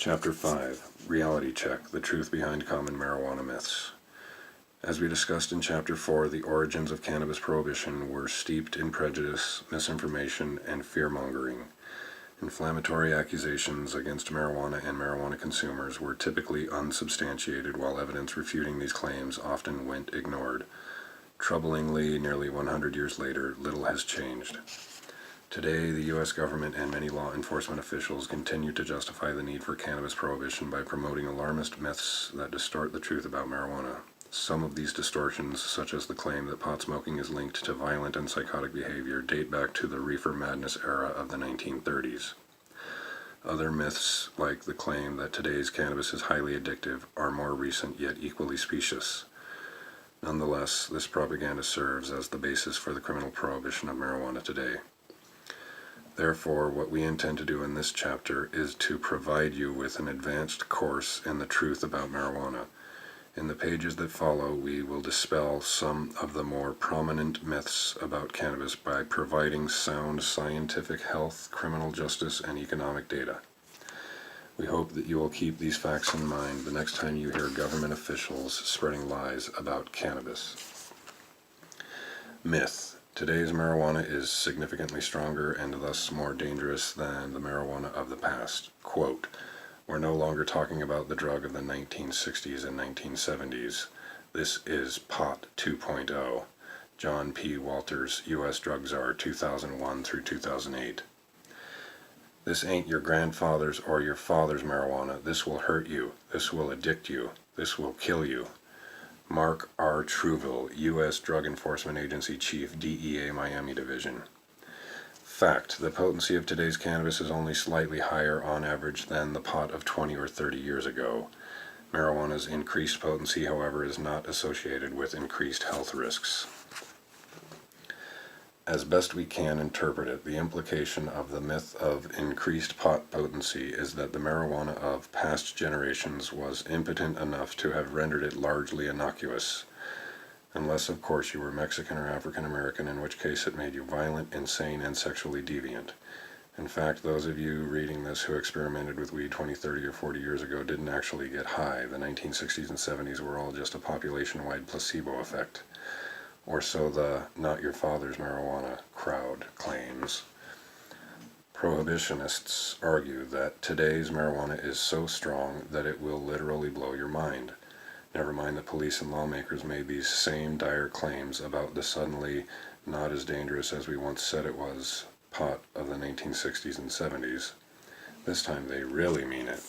Chapter 5, Reality Check, the Truth Behind Common Marijuana Myths. As we discussed in Chapter 4, the origins of cannabis prohibition were steeped in prejudice, misinformation, and fear-mongering. Inflammatory accusations against marijuana and marijuana consumers were typically unsubstantiated, while evidence refuting these claims often went ignored. Troublingly, nearly 100 years later, little has changed. Today, the U.S. government and many law enforcement officials continue to justify the need for cannabis prohibition by promoting alarmist myths that distort the truth about marijuana. Some of these distortions, such as the claim that pot smoking is linked to violent and psychotic behavior, date back to the reefer madness era of the 1930s. Other myths, like the claim that today's cannabis is highly addictive, are more recent yet equally specious. Nonetheless, this propaganda serves as the basis for the criminal prohibition of marijuana today. Therefore, what we intend to do in this chapter is to provide you with an advanced course in the truth about marijuana. In the pages that follow, we will dispel some of the more prominent myths about cannabis by providing sound scientific health, criminal justice, and economic data. We hope that you will keep these facts in mind the next time you hear government officials spreading lies about cannabis. Myth. Today's marijuana is significantly stronger and thus more dangerous than the marijuana of the past. Quote, "We're no longer talking about the drug of the 1960s and 1970s. This is pot 2.0. John P. Walters, U.S. Drug Czar, 2001 through 2008. This ain't your grandfather's or your father's marijuana. This will hurt you. This will addict you. This will kill you." Mark R. Truville, U.S. Drug Enforcement Agency Chief, DEA Miami Division. Fact, the potency of today's cannabis is only slightly higher on average than the pot of 20 or 30 years ago. Marijuana's increased potency, however, is not associated with increased health risks. As best we can interpret it, the implication of the myth of increased pot potency is that the marijuana of past generations was impotent enough to have rendered it largely innocuous. Unless, of course, you were Mexican or African American, in which case it made you violent, insane, and sexually deviant. In fact, those of you reading this who experimented with weed 20, 30, or 40 years ago didn't actually get high. The 1960s and 70s were all just a population-wide placebo effect. Or so the not your father's marijuana crowd claims. Prohibitionists argue that today's marijuana is so strong that it will literally blow your mind. Never mind that police and lawmakers made these same dire claims about the suddenly not as dangerous as we once said it was pot of the 1960s and 70s. This time they really mean it.